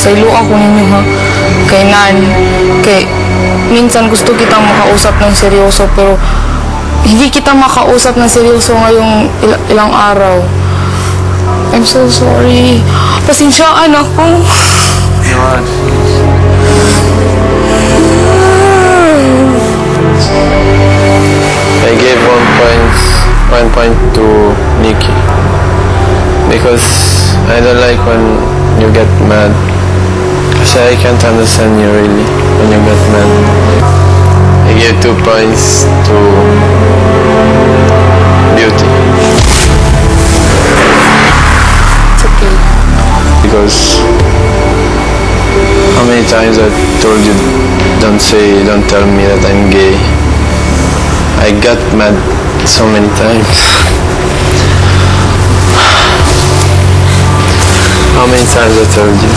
Pasaylo ako ninyo ha. Kay Nan. Kay minsan gusto kitang makausap ng seryoso pero hindi kita makausap ng seryoso ngayong ilang araw. I'm so sorry. Pasensyaan ako. I gave 1 point to Nikki because I don't like when you get mad. Kasi I can't understand you really when you get mad. I gave 2 points to Beauty. It's okay. Because how many times I told you don't tell me that I'm gay. I got mad so many times. How many times I told you?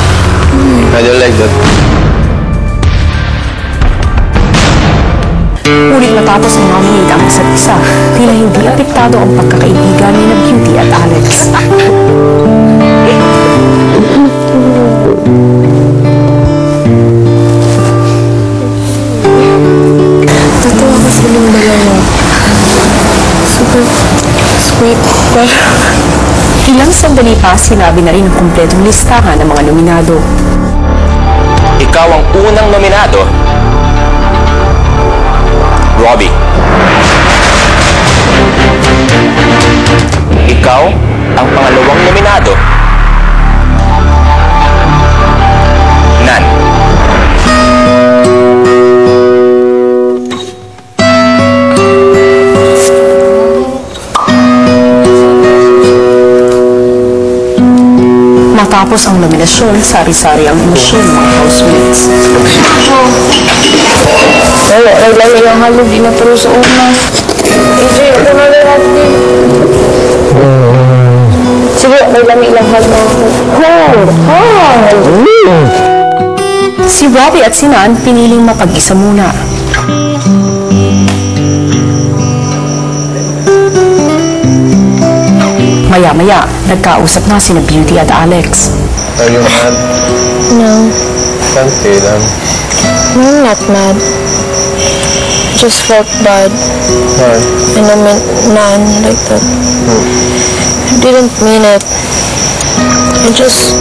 I don't like that. Ngunit matapos nominate ang isa't isa, tila hindi apektado ang pagkakaibigan ni na Beauty at Alex. Tatawa ko sa limbala mo. Super sweet. Pero Ilang sandali pa, sinabi na rin ang kumpletong listahan ng mga nominado. Ikaw ang unang nominado, Robbie. Ikaw ang pangalawang nominado, Nan. Matapos ang nominasyon, sari-sari ang emosyon ng mga housemates. wala, naglala yung halog, di na pero sa una. EJ, ako na lahat din. Sige, naglami lang halog ako. Si Robbie at si Nan piniling mapag-isa muna. Maya-maya, nagkausap na sina Beauty at Alex. Are you mad? No, Can't say them. no, I'm not mad. Just felt bad. Why? And I meant none like that. I didn't mean it. I just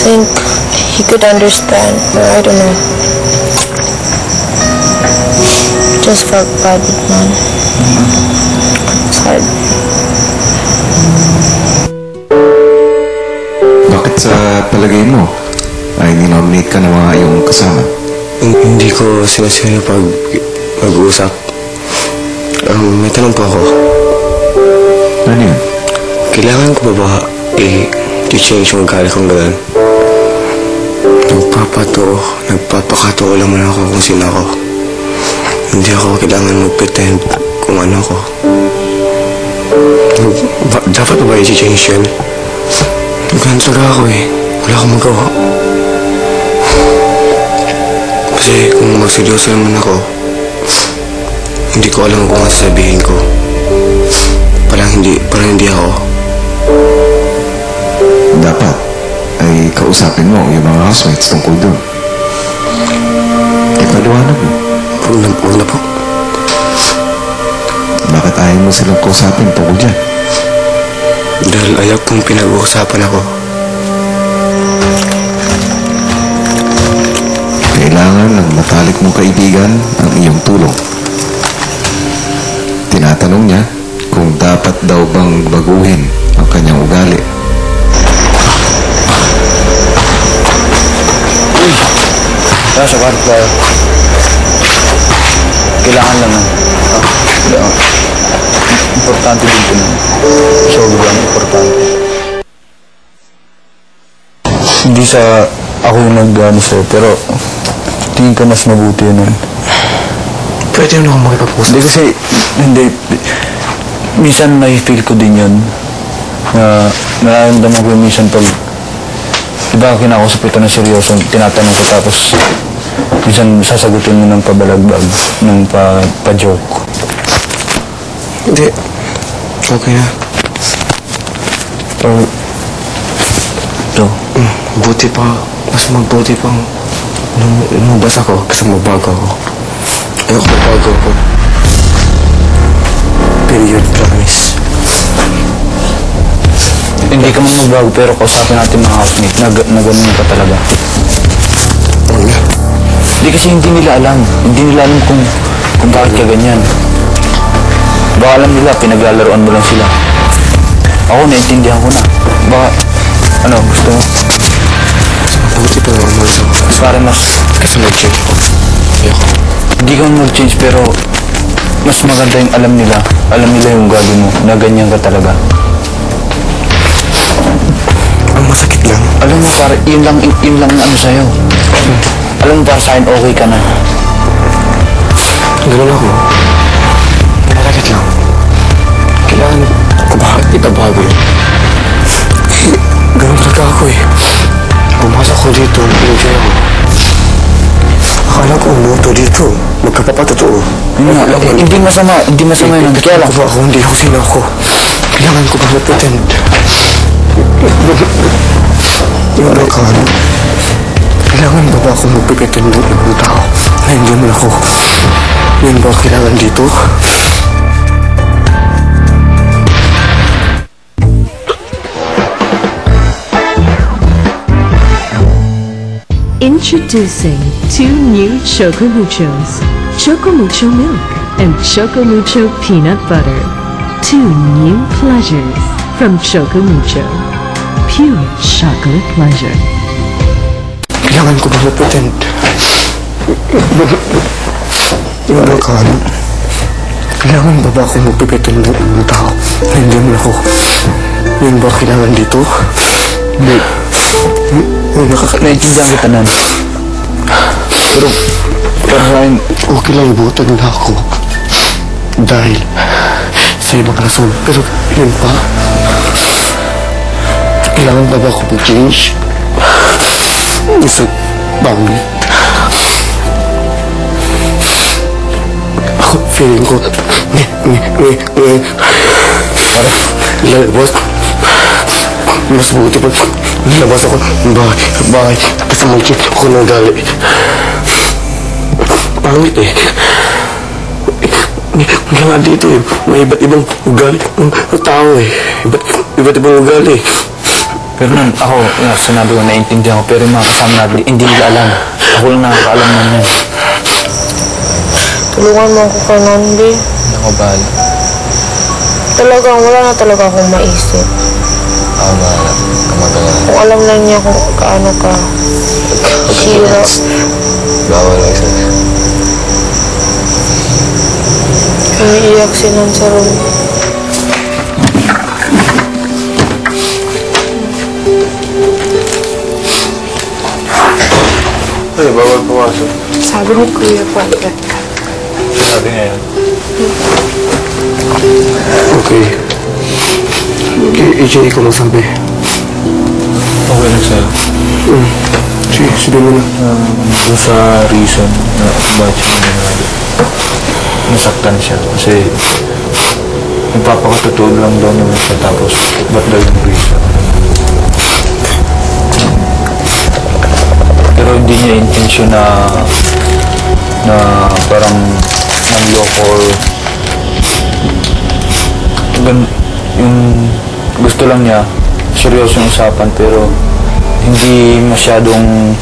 think he could understand, or I don't know. Just felt bad with none. It's hard. Bakit sa palagay mo ay ninominate ka ng mga iyong kasama? Hindi ko sinasabi pag mag-uusap. May tanong po ako. Ano yun? Kailangan ko ba i-change yung ugali kong gano'n? Nagpapakatoo lang muna ako kung sino ako. Hindi ako kailangan mag-pretend kung ano ako. Dapat ba i-change yun? Ganun talaga ako eh. Wala akong magawa. Kasi kung magseryoso naman ako, hindi ko alam kung ano sasabihin ko. Parang hindi ako. Dapat ay kausapin mo yung mga housemates tungkol doon. Ipaliwanag mo. Huwag na po. Bakit ayaw mo silang kausapin tungkol dyan? Dahil ayaw kong pinag-uusapan ako. Kailangan ng matalik mong kaibigan ang iyong tulong. Tinatanong niya kung dapat daw bang baguhin ang kanyang ugali. Uy! Tara sa kwarto tayo. Kailangan lang importante din po naman. Sobrang importante. Hindi sa ako yung nag-ano sa'yo, pero tingin ko mas mabuti yun. Pwede mo akong makipag-usap? Hindi kasi, minsan na-feel ko din yun. Nararamdaman ko yung minsan pag, diba kinakausap ito ng seryoso, tinatanong ko tapos, minsan sasagutin mo ng pabalagbag, ng pa-joke. Hindi. Okay na. Or, ito. Buti mas mabuti pang lumabas ako kasi magbago ako. Ayoko magbago ako. Period, promise. Hindi ka man magbago pero kausapin natin mga housemate na ganun ka talaga. Wala. Hindi kasi hindi nila alam. Hindi nila alam kung bakit ka ganyan. Baka alam nila, pinaglalaroan mo lang sila. Ako, naintindihan ko na. Baka, ano, gusto mo? Mabuti pa naman umalis ako. Para mas, Kasi mag-change ako. Ayoko. hindi ka mag-change pero mas maganda yung alam nila. Alam nila yung ugali mo, na ganyan ka talaga. Ang masakit lang. Alam mo, para yun lang na ano sa'yo. Alam mo, para sa'kin, okay ka na. Ganun ako. Malakit lang. Kailangan ko ba itabago yun? Ganun talaga ako eh. Pumasok ko dito, enjoy ako. Akala ko umuto dito. Magkapapatotoo. Hindi masama yun. Kaya lang. Kung ako, hindi ako sino ako. Kailangan ko ba na-pretend? Yung ano ka, ano? Kailangan ba ako magpipretend ng ibang tao na hindi mo ako? Yun ba kailangan dito? Introducing 2 new Choco Muchos, Choco Mucho Milk and Choco Mucho Peanut Butter. 2 new pleasures from Choco Mucho. Pure chocolate pleasure. Kailangan ko ba na-pretend? Yung ano ka, ano? Kailangan ba ako magpipretend ng ibang tao na hindi mo ako? Yun ba kailangan dito? Hindi. Nakakainis. Naintindihan kita nan. Pero sa'kin, Okay lang ibutan na ako. Dahil sa ibang rason. Pero yun pa. Kailangan ba ako mag-change? Isa bangit. Ako feeling ko lalabas. Mas buti pa lalabas ako ng bahay kasi mag-check ako ng gali. Pangit eh. Kaya nga dito eh, may iba't ibang ugali ng tao eh. Iba't ibang ugali. pero nun, ako, sinabi ko, naiintindihan ko, pero yung mga kasama natin, hindi nila alam. Ako lang nakakaalam nun yan. Tulungan mo ako, Fernandi. Ako bahala. Talagang, wala na talaga akong maisip. Ako bahala. Kamagalan. Kung alam lang niya kung kaano ka. Sira. Bawal lang isa. Umiiyak si Nan sa room. Ay, bawal pumasok. Sabi ni Kuya, private ka. Sabi niya yun. Okay. EJ, ikaw magsabi. Okay lang sa'yo. Sige, sabihin mo na. Kung sa reason na bakit siya nangyari, nasaktan siya. Kasi nagpapakatotoo lang daw naman siya tapos ba't daw yung reason? Pero hindi niya intention na parang manloko or yung gusto lang niya seryosong usapan pero hindi masyadong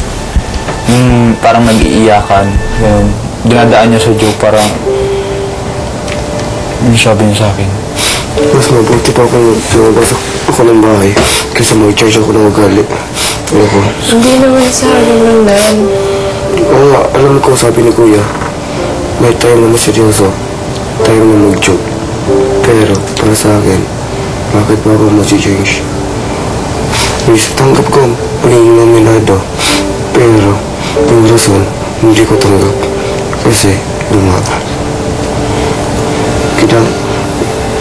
parang nag-iiyakan. Dinadaan niya sa joke parang yung sabi niya sa akin. Mas mabuti pa kung lumabas ako ng bahay kaysa mag-charge ako ng ugali. Ayoko. Hindi naman sa akin lang Nan. Oo nga, alam ko sabi ni Kuya, may time na seryoso, time na mag-joke. Pero para sa akin, bakit ba ako mag-change? Tanggap ko pagiging nominado, pero yung rason, hindi ko tanggap kasi lumaban. Kaya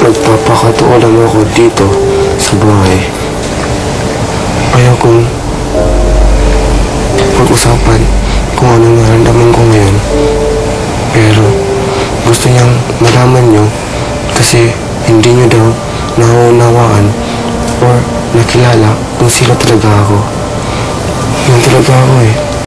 nagpapakatoo lang ako dito sa bahay. Ayaw kong pag-usapan kung anong naramdaman ko ngayon. Pero gusto niyang malaman niyo kasi hindi niyo daw naunawaan or nakilala kung sino talaga ako. ako eh.